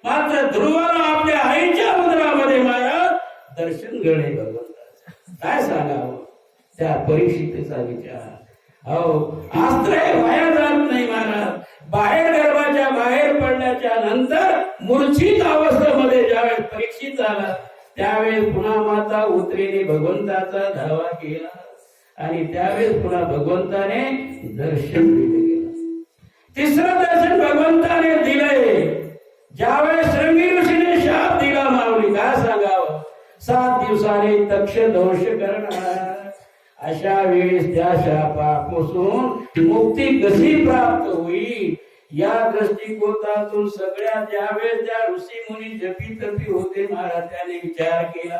मात्र ध्रुवाला आपल्या आईच्या उदरामध्ये महाराज दर्शन घडले भगवंताचं. काय सांगावं त्या परीक्षितेचा विचार. अहो आश्रय वाया जात नाही महाराज. बाहेर गर्भाच्या बाहेर पडल्याच्या नंतर मूर्छित अवस्थेमध्ये ज्यावेळेस परीक्षित झाला त्यावेळेस पुन्हा माता उतरेने भगवंताचा धावा केला आणि त्यावेळेस पुन्हा भगवंताने दर्शन दिले. तिसरं दर्शन भगवंताने दिलंय ज्यावेळेस श्रृंगी ऋषीने शाप दिला माऊली. काय सांगावं 7 दिवसाने तक्ष दोष करणार. अशा वेळेस त्या शापापासून मुक्ती कशी प्राप्त होईल या दृष्टिकोनातून सगळ्या ज्यावेळेस त्या ऋषी मुनी जपी तपी होते महाराज त्याने विचार केला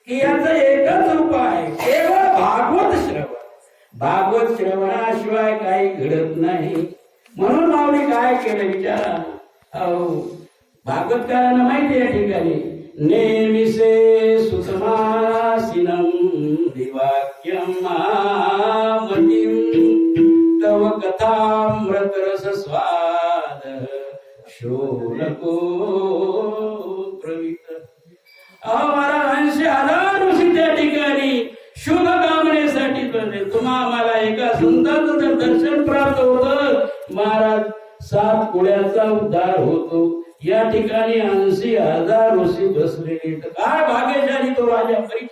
की याचा एकच उपाय केवळ भागवत श्रवण. भागवत श्रवणाशिवाय काही घडत नाही. म्हणून माऊली काय केलं विचारा. अहो भागवतकारांना माहिती या ठिकाणी नेमिसे सुतमासिनम दिवाक्यम मतिम तव कथामृत रस स्वाद शोनको प्रवित. महाराज 80,000 ऋषी त्या ठिकाणी शुभ कामनेसाठी बनले. तुम्हा आम्हाला एका संतांचं दर्शन प्राप्त होतं महाराज 7 कुळ्याचा उद्धार होतो. या ठिकाणी 80,000 ऋषी बसलेले. काय भाग्यशाली तो राजा परीक्षित.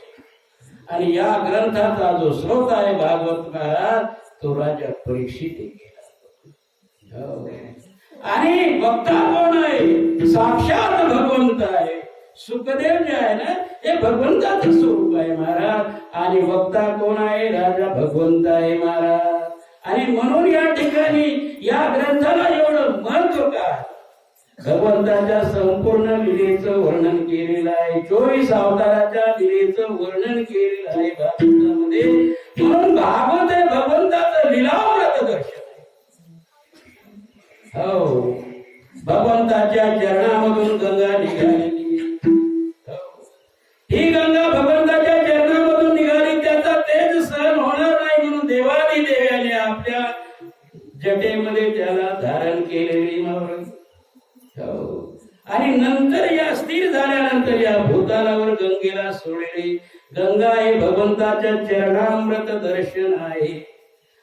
आणि या ग्रंथाचा जो स्रोत आहे भागवत महाराज तो राजा परीक्षित गेला. आणि वक्ता कोण आहे साक्षात भगवंत आहे. सुखदेव जे आहे ना हे भगवंताचं स्वरूप आहे महाराज. आणि वक्ता कोण आहे राजा भगवंत आहे महाराज. आणि म्हणून या ठिकाणी या ग्रंथाला एवढं महत्व काय भगवंताच्या संपूर्ण लीलेचं वर्णन केलेलं आहे. 24 अवताराच्या लीलेचं वर्णन केलेलं आहे भागवतामध्ये. म्हणून भागवत हे भगवंताचं लीलाव्रत दर्शन आहे. हो भगवंताच्या चरणामधून गंगा निघालेली. ही गंगा भगवंताच्या चरणामधून निघाली. त्याचा तेज सहन होणार नाही म्हणून देवानी देवाने आपल्या जटेमध्ये त्याला धारण केलेली महाराज. आणि नंतर या स्थिर झाल्यानंतर या भूतालावर गंगेला सोडले. गंगा हे भगवंताच्या चरणामृत दर्शन आहे.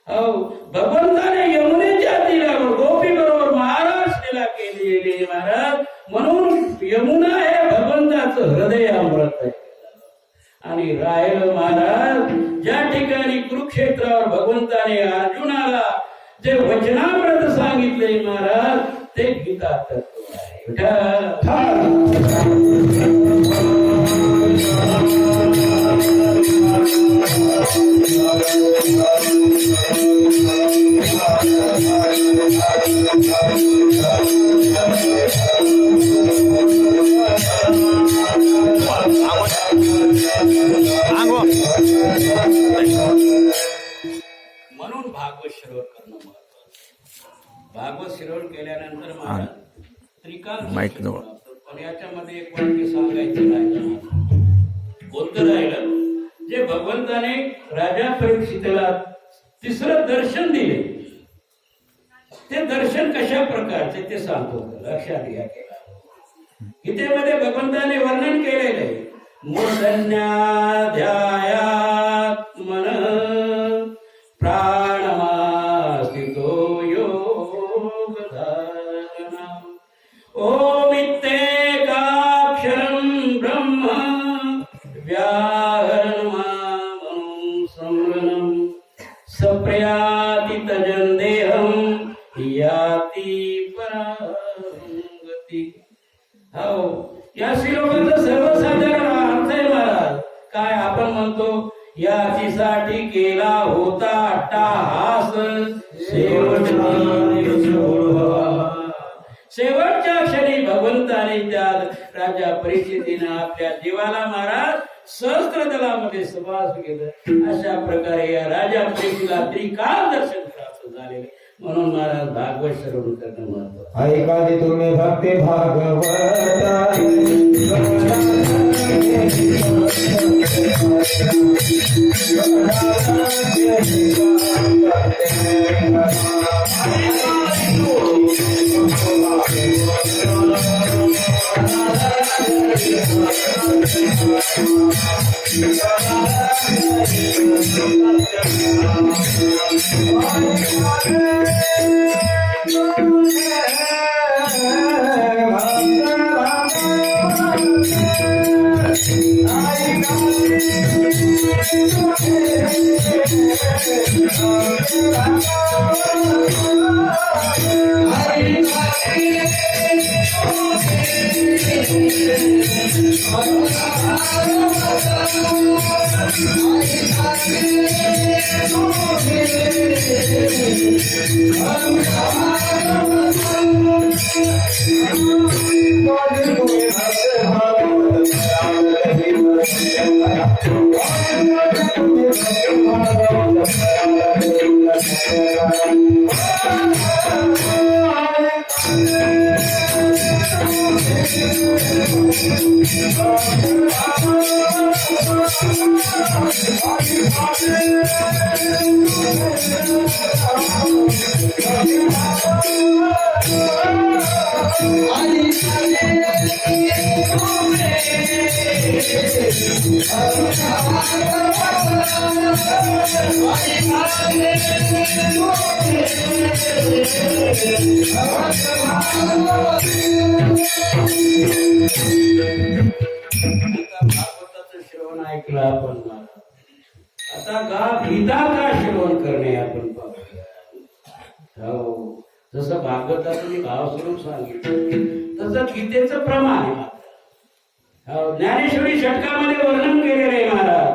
हो भगवंताने यमुनेच्या तीरावर गोपी बरोबर महाराज लीला केलेली महाराज. म्हणून यमुना हे भगवंताचं हृदय अमृत आहे. आणि राहिलं महाराज ज्या ठिकाणी कुरुक्षेत्रावर भगवंताने अर्जुनाला जे वचनामृत सांगितले महाराज ते गीता तत्व आहे. म्हणून भागवत श्रवण करणं महत्वाचं. भागवत श्रवण केल्यानंतर महाराज त्रिकाल पण याच्यामध्ये एक वाक्य सांगायचं राहिलं. कोणतं राहिलं जे भगवंताने राजा परीक्षितला तिसरं दर्शन दिले ते दर्शन कशा प्रकारचे ते सांगतो. लक्षात घ्या. गीतेमध्ये भगवंताने वर्णन केलेलं आहे. मूर्धन्याध्यायात्मन प्राणमास्थितो योगधारणा ओमित्येकाक्षरं ब्रह्म व्याहरणं संवरणं सप्रयाति तजन देहं याति परागति. हो या श्लोकाचा सर्वसाधारण अर्थ आहे महाराज. काय आपण म्हणतो याचीसाठी केला होता अट्टाहास शेवटच्या क्षणी भगवंताने त्या राजा परीक्षितीने आपल्या जीवाला महाराज सहस्त्र दलामध्ये समास केलं. अशा प्रकारे या राजा परीक्षितीला त्रिकाल दर्शन प्राप्त झालेले. म्हणून महाराज भागवत श्रवण करणं महत्वाचं. ऐकाले तुम्ही भक्ती भागवत भागवताचं श्रवण ऐकलं आपण महाराज. आता गीता का श्रवण करणे आपण पाहूया. हो, जसं भागवताचं मी भावस्वरूप सांगितलं तसं गीतेचं प्रमाण आहे. हो, ज्ञानेश्वरी षटकामध्ये वर्णन केलेलं आहे महाराज.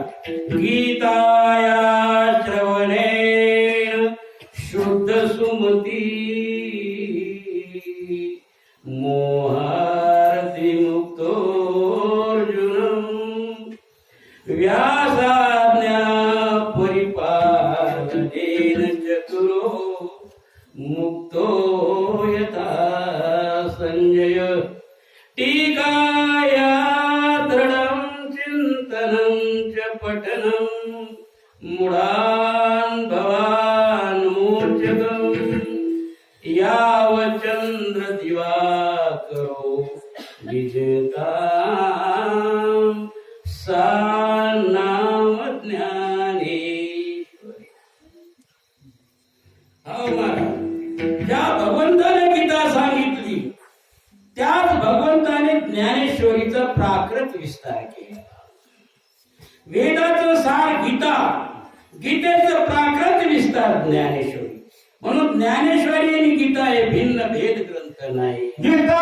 गीताया श्रवणेन शुद्ध सुमती मोहार्ति मुक्तोर्जुनम व्यासाज्ञा परिपालनेन चतुरो मुक्तो यथा संजय टीकाया दृढं चिन्तनं च पठनं मूढान् भवान् मोचकम् यावचंद्र दिवाकरो विजेतां सा नाम ज्ञानेश्वरी. हो महाराज, ज्या भगवंताने गीता सांगितली त्याच भगवंताने ज्ञानेश्वरीचा प्राकृत विस्तार केला. वेदाचं सार गीता, गीतेचं प्राकृत विस्तार ज्ञानेश्वरी. म्हणून ज्ञानेश्वरी आणि गीता हे भिन्न भेद ग्रंथ नाही. गीता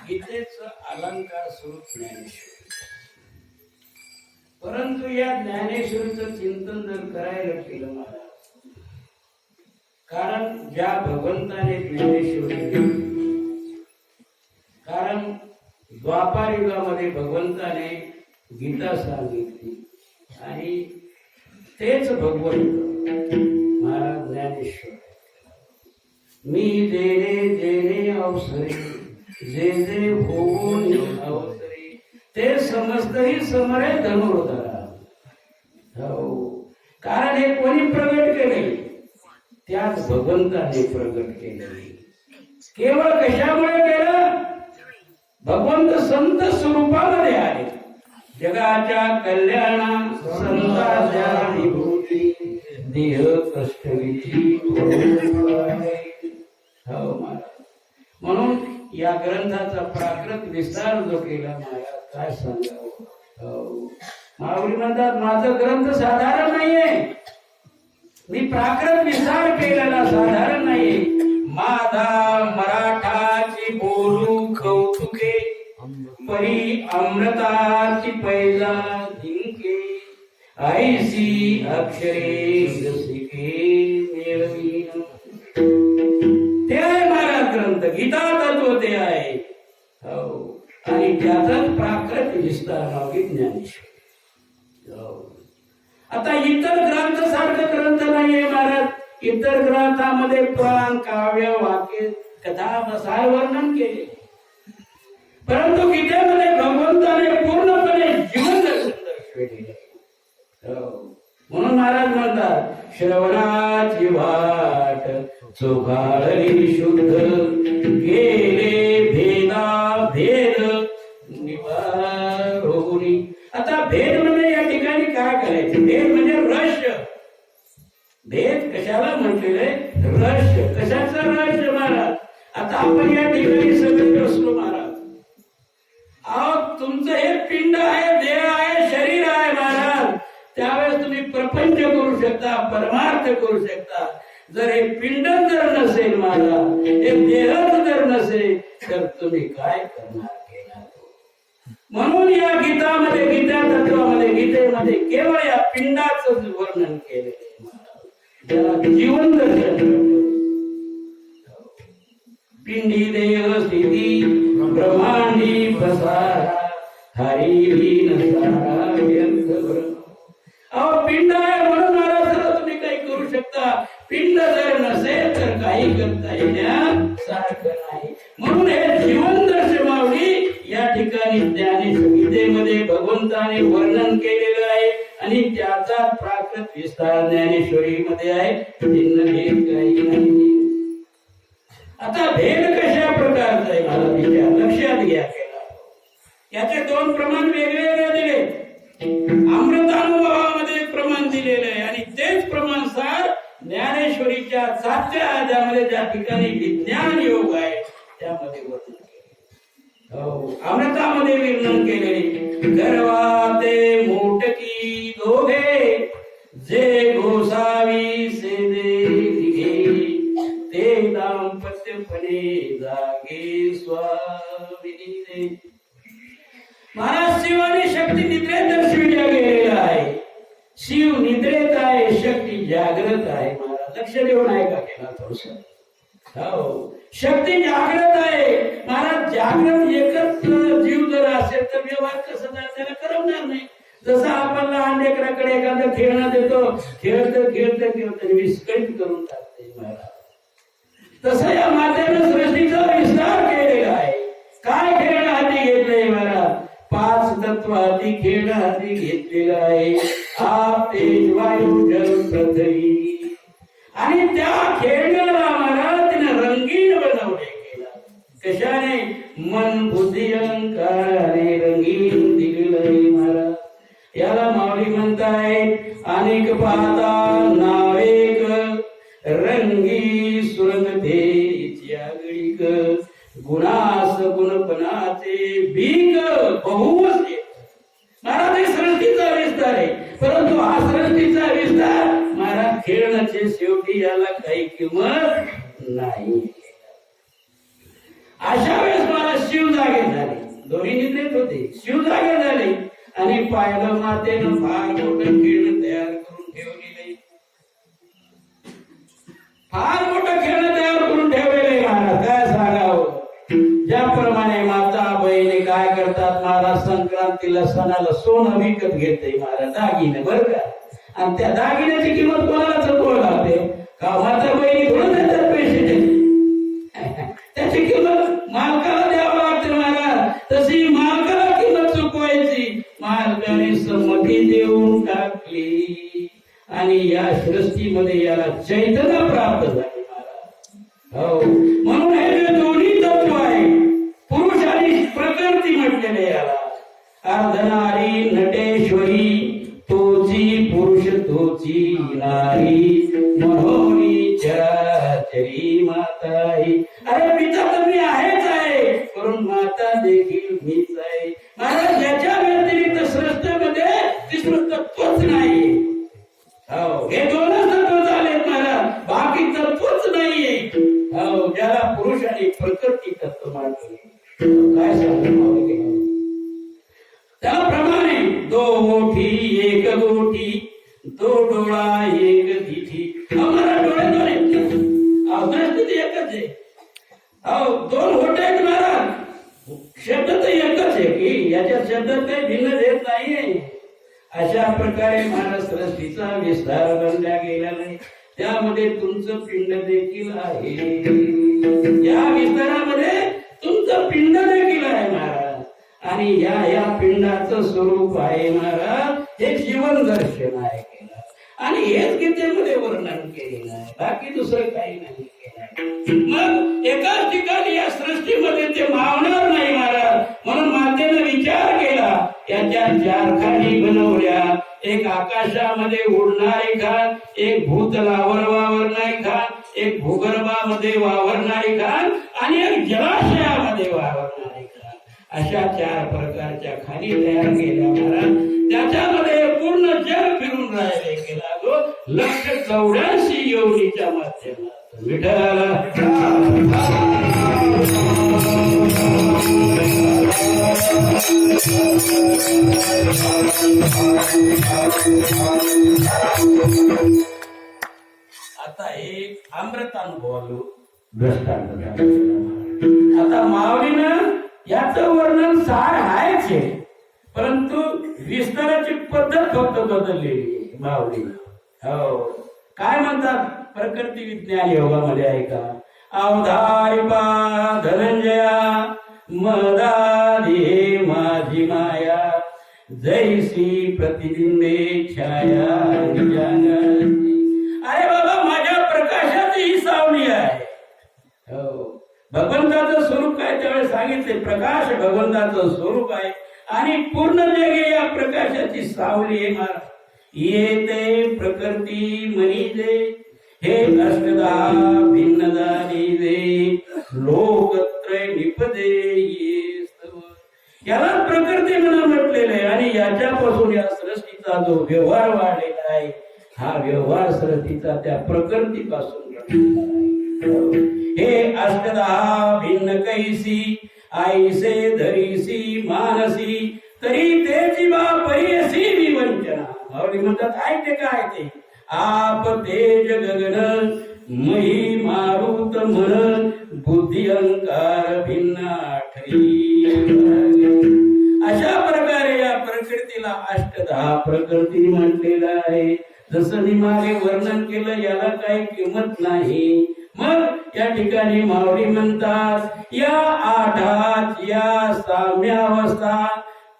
गीतेचं अलंकार स्वरूप ज्ञानेश्वरी. परंतु या ज्ञानेश्वरीचं चिंतन जर करायला केलं महाराज, कारण ज्या भगवंताने ज्ञानेश्वरी दिली, कारण द्वापार युगामध्ये भगवंताने गीता सांगितली आणि तेच भगवंत महाराज ज्ञानेश्वर. मी देणे देणे अवसरे जे जे होऊन अवसरे ते समजतही समरे धनुर्धरा. हो, कारण हे कोणी प्रगट केले? त्याच भगवंताने प्रगट केले. केवळ कशामुळे केलं? भगवंत संत स्वरूपामध्ये आले. जगाच्या कल्याणा संताच्या विभूती देह कष्टविधी. हो महाराज, म्हणून या ग्रंथाचा प्राकृत विस्तार जो केला महाराज, काय सांगावं. हो, माऊली म्हणतात माझा ग्रंथ साधारण नाहीये, मी प्राकृत विस्तार केलेला साधारण नाहीये. माझा मराठाची बोलू कौतुके परी अमृताची पैजा जिंके. ऐसी अक्षरे रसिके मेळवीन. ते आहे महाराज ग्रंथ, गीता तत्व ते आहे. हो, आणि त्याचाच प्राकृत विस्तार नावे ज्ञानेश्वर. आता इतर ग्रंथ सारखं ग्रंथ नाहीये महाराज. इतर ग्रंथामध्ये पुराण काव्य वाक्य कथा सार वर्णन केले, परंतु गीतेमध्ये भगवंताने पूर्णपणे जीवन दर्शन दर्शविले. म्हणून महाराज म्हणतात श्रवणाची वाट चोखाळली शुद्ध गेले भेदा भेद निवारोनी. आता भेद म्हणजे या ठिकाणी काय करायचे? भेद म्हणजे रहस्य. भेद कशाला म्हटलेलं आहे? रहस्य. कशाचं रहस्य महाराज? आता आपण या ठिकाणी सगळे बसलो महाराज. तुमचं हे पिंड आहे, देह आहे, शरीर आहे महाराज. त्यावेळेस तुम्ही प्रपंच करू शकता, परमार्थ करू शकता. जर हे पिंड जर नसेल महाराज, हे देहच जर नसेल तर तुम्ही काय करणार? म्हणून या गीतामध्ये, गीता तत्वामध्ये, गीतेमध्ये केवळ या पिंडाच वर्णन केलेले महाराज, ज्याला जीवन दर्शन. पिंडी देह स्थिती ब्रह्मांडी प्रसारा हरी नसारा व्यंत ब्रह्म. अहो पिंड आहे म्हणून महाराज तुम्ही काही करू शकता. पिंड जर नसेल तर काही करता येण्यासारखं नाही. म्हणून हे जीवन दर्शनावली या ठिकाणी ज्ञानेश्वर गीतेमध्ये भगवंताने वर्णन केलेलं आहे आणि त्याचा प्राकृत विस्तार ज्ञानेश्वरीमध्ये आहे. भिन्न भेद काही नाही. आता भेद कशा प्रकारचा आहे मला विचार लक्षात घ्या केला. याचे दोन प्रमाण वेगवेगळे दिले. अमृतानुभवामध्ये एक प्रमाण दिलेलं आहे आणि तेच प्रमाण सार ज्ञानेश्वरीच्या 7व्या अध्यायामध्ये ज्या ठिकाणी विज्ञान योग आहे त्यामध्ये वर्णन केले. अमृतामध्ये वर्णन केलेले गर्वाते मोटकी दोघे जे गोसावी से निघे ते दाम्पत्यपणे जागे स्वामिनी. महाराज शिव आणि शक्ती निद्रेत दर्शविल्या गेलेला आहे. शिव निद्रेत आहे, शक्ती जागृत आहे. महाराज लक्ष देऊन ऐका केला थोडस. हो, शक्ती जागृत आहे महाराज. जागृत एकच जीव जर असेल तर व्यवहार कसं त्याला करवणार नाही. जसं आपण लहान लेकराकडे एखादं खेळणं देतो, खेळत खेळत खेळत विस्कळीत करून टाकते महाराज. तसं या मातेनं सृष्टीचा विस्तार केलेला आहे. काय खेळणं हाती घेतलंय महाराज? 5 तत्व हाती खेळणं हाती घेतलेलं आहे. आप तेज वायू जल पृथ्वी. आणि त्या खेळण्याला महाराज तिने रंगीन बनवले केला. कशाने? मन बुद्धी अहंकाराने रंगीन दिलेलं आहे महाराज. याला माऊली म्हणताय अनेक पाहता नावेक रंगी सुरंगते आगळीक गुणास गुणपणाचे बीक बहुवसे. महाराज हे सृष्टीचा विस्तार आहे, परंतु हा सृष्टीचा विस्तार महाराज खेळण्याचे शेवटी याला काही किंमत नाही. अशा वेळेस मला शिव जागे झाले. दोन्ही निद्रेत होते, शिव जागे झाले आणि पाहिलं मातेनं फार मोठं खेळणं तयार करून ठेवलेलं. फार मोठं खेळणं तयार करून ठेवलेलं महाराज. काय सांगावं? ज्याप्रमाणे माता बहिणी काय करतात महाराज, संक्रांतीला सणाला सोनं विकत घेते महाराज, दागिने बरं का. आणि त्या दागिन्याची किंमत कोणाला चतुळ लागते का माझ्या बहिणी थोडं देतात पैसे त्याची किंमत मालकाला द्यावं लागते महाराज. तशी मालकाला किंमत चुकवायची मालकाने संमती देऊन टाकली आणि या सृष्टीमध्ये याला चैतन्य प्राप्त झाले महाराज. हो म्हणून हे जे दोन्ही तत्व आहे पुरुष आणि प्रकृती म्हटलेले याला अर्धनारी नटेश्वरी तोची पुरुष तोची नारी मनोरी चराचरी माताई. अरे पिता तर मी आहेच आहे परंतु माता देखील मीच आहे महाराज. याच्या व्यतिरिक्त सृष्टीमध्ये तिसरं तत्वच नाही. हो हे दोनच तत्व झालेत महाराज बाकी तत्वच नाहीये. हो ज्याला पुरुष आणि प्रकृती तत्व मानले काय सांगतो त्याप्रमाणे दो गोठी एक गोठी दो डोळा एक दिठी. आम्हाला डोळे दोन दृष्टी एकच आहे. अहो दोन होटे आहेत महाराज. शब्द तर एकच आहे की याच्या शब्दात काही भिन्न देत नाहीये. अशा प्रकारे महाराज सृष्टीचा विस्तार बनला गेला नाही. त्यामध्ये तुमचं पिंड देखील आहे. या विस्तारामध्ये तुमचं पिंड देखील आहे महाराज. आणि या पिंडाचं स्वरूप आहे महाराज हे जीवन दर्शन आहे केलं आणि हेच गीतेमध्ये वर्णन केलेलं आहे बाकी दुसरं काही नाही केलं. मग एकाच ठिकाणी या सृष्टीमध्ये ते मावणार नाही महाराज. म्हणून मातेने विचार केला याच्या 4 खाणी बनवल्या. एक आकाशामध्ये उडणारी खान, एक भूतलावर वावरणारी खान, एक भूगर्भामध्ये वावरणारी खान आणि एक जलाशयामध्ये वावरणारी खान. अशा 4 प्रकारच्या खाणी तयार केल्या महाराज. त्याच्यामध्ये पूर्ण जग फिरून राहिले गेला गो 184 योनीच्या माध्यमात विठ्ठला. आता एक अमृतानुभवालो दृष्टांत. आता माऊलीनं याचं वर्णन सार आहेच आहे परंतु विस्ताराची पद्धत फक्त बदललेली आहे माऊलीनं. हो काय म्हणतात प्रकृती विज्ञान योगामध्ये आहे का अवधारिपा धनंजया मदाधी माझी माया जैसी प्रतिबिंबे छाया. अरे बाबा माझ्या प्रकाशाची ही सावली आहे. हो भगवंताचं स्वरूप काय त्यावेळेस सांगितले प्रकाश भगवंताचं स्वरूप आहे आणि पूर्ण जग या प्रकाशाची सावली आहे महाराज. येते प्रकृती मनीजे हे अष्टदा भिन्नदा निवे लोकत्रय निपदे ये स्तव. याला प्रकृती म्हणून म्हटलेलं आहे आणि याच्यापासून या सृष्टीचा जो व्यवहार वाढलेला आहे हा व्यवहार सृष्टीचा त्या प्रकृतीपासून घडलेला आहे. हे अष्टदा भिन्न कैसी आईसे धरीसी मानसी तरी तेची बा परियसी विवंचना. माऊली म्हणतात ऐकते काय ते आप तेज गगन मही मारुत मन बुद्धी अहंकार भिन्न आठरी. अशा प्रकारे या प्रकृतीला अष्टदा प्रकृती म्हटलेलं आहे. जसं मी मागे वर्णन केलं याला काही किंमत नाही. मग या ठिकाणी माऊली म्हणतात या आठात या साम्यावस्था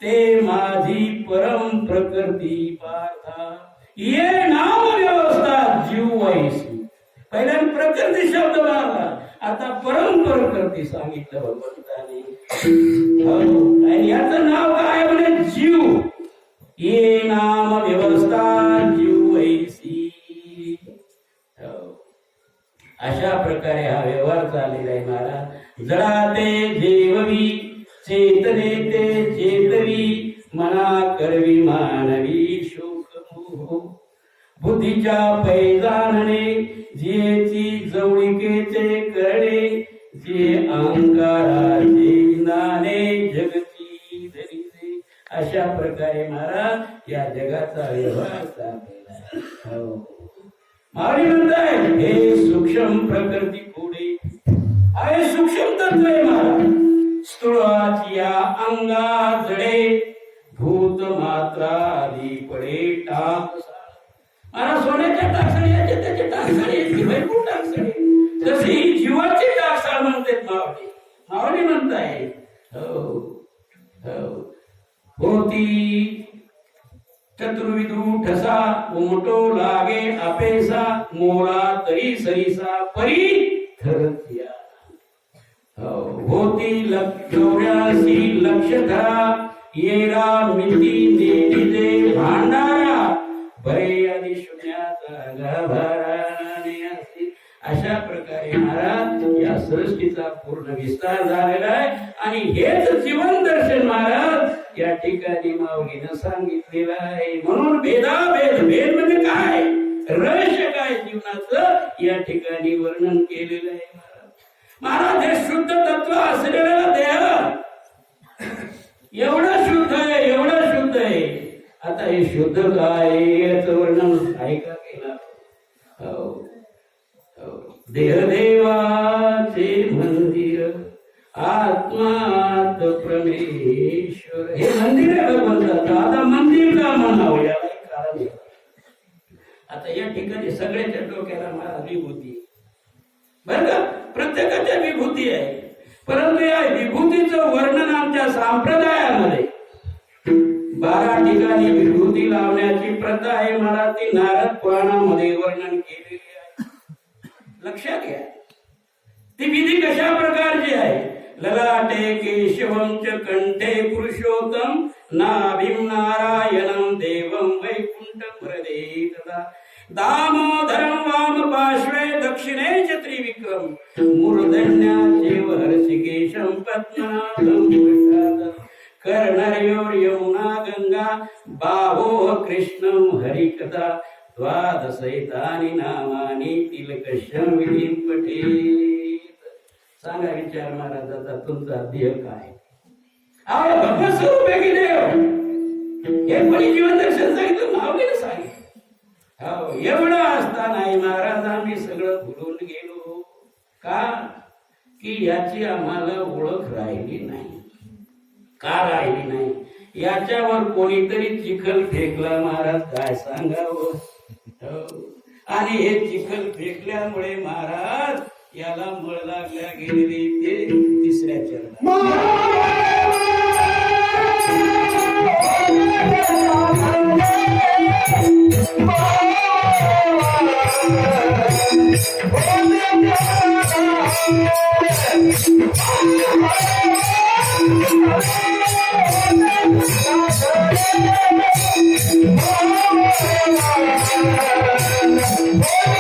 ते माझी परम प्रकृती पार्था ये नाम व्यवस्था जीव वैसी. पहिल्यांदा प्रकृती शब्द मारला आता परम प्रकृती सांगितलं भगवंताने. आणि याचं नाव काय म्हणे जीव. ये नाम व्यवस्था जीव वैसी. अशा प्रकारे हा व्यवहार चाललेला आहे महाराज. जडाते जेववी चेतने ते चेतवी मना करवी मानवी शोक मोह. बुद्धीच्या पैजाणणे जेची जवळिकेचे करणे जे अहंकाराचे नाणे जगती धरिते. अशा प्रकारे महाराज या जगाचा व्यवहार चाललेला आहे. माऊली म्हणताय हे सूक्ष्म प्रकृती पुढे आहे सूक्ष्म तत्व आहे महाराज. स्थूळाची या अंगा जडे भूत मात्रा आधी पडे टाक. मला सोन्याच्या टाकसाळी याचे त्याचे टाकसाळी याची भरपूर टाकसाळी तशी ही जीवाची टाकसाळ म्हणते मावली मावली म्हणताय हो हो होती चतुर्विधू ठसा उमटो लागे अपेसा मोला तरी सरीसा परी ठरत्या होती 84 लक्ष धरा येरा मिती नेटिले भांडारा बरे आधी शून्याचा गाभाराने असे अशा प्रकारे महाराज या सृष्टीचा पूर्ण विस्तार झालेला आहे आणि हेच जीवन दर्शन महाराज या ठिकाणी माऊलीनं सांगितलेलं आहे म्हणून भेदाभेद भेद म्हणजे काय रहस्य काय जीवनाचं या ठिकाणी वर्णन केलेलं आहे महाराज हे शुद्ध तत्व असलेला देह एवढं शुद्ध आहे आता हे शुद्ध काय याचं वर्णन ऐका केलं देहदेवाचे मंदिर आत्मात परमेश्वर हे मंदिर आहे भगवंताचं आता मंदिर का म्हणावं याला कारण आहे. आता या ठिकाणी सगळ्याच्या डोक्याला महाराज विभूती बरं का प्रत्येकाच्या विभूती आहे परंतु या विभूतीचं वर्णन आमच्या संप्रदायामध्ये 12 ठिकाणी विभूती लावण्याची प्रथा आहे मला ती नारद पुराणामध्ये वर्णन केलेली आहे लक्षात घ्या ती विधी कशा प्रकारची आहे ललाटे केशवं च कंठे पुरुषोत्तम नाभिं नारायणं देवं वैकुंठं हृदये तदा दामोदरं वाम पार्श्वे दक्षिणे च त्रिविक्रम मूर्धन्याचेव हर्षिकेशं पद्मनाभं पुरुषात् कर्णयोर यमुना गंगा बाहो कृष्णं हरिकथा द्वादशैतानि नामानि तिलकशं विधिं पठेत सांगा विचार महाराजाचा तुमचा ध्येय काय अहो भगवत स्वरूप आहे की देव हे पण जीवन दर्शन सांगितलं माऊलीने सांगितलं हो एवढं असताना महाराज आम्ही सगळं भुलून गेलो का की याची आम्हाला ओळख राहिली नाही का राहिली नाही याच्यावर कोणीतरी चिखल फेकला महाराज काय सांगावं आणि हे चिखल फेकल्यामुळे महाराज याला मळ लागल्या गेलेली ते तिसऱ्या चरणात Oh,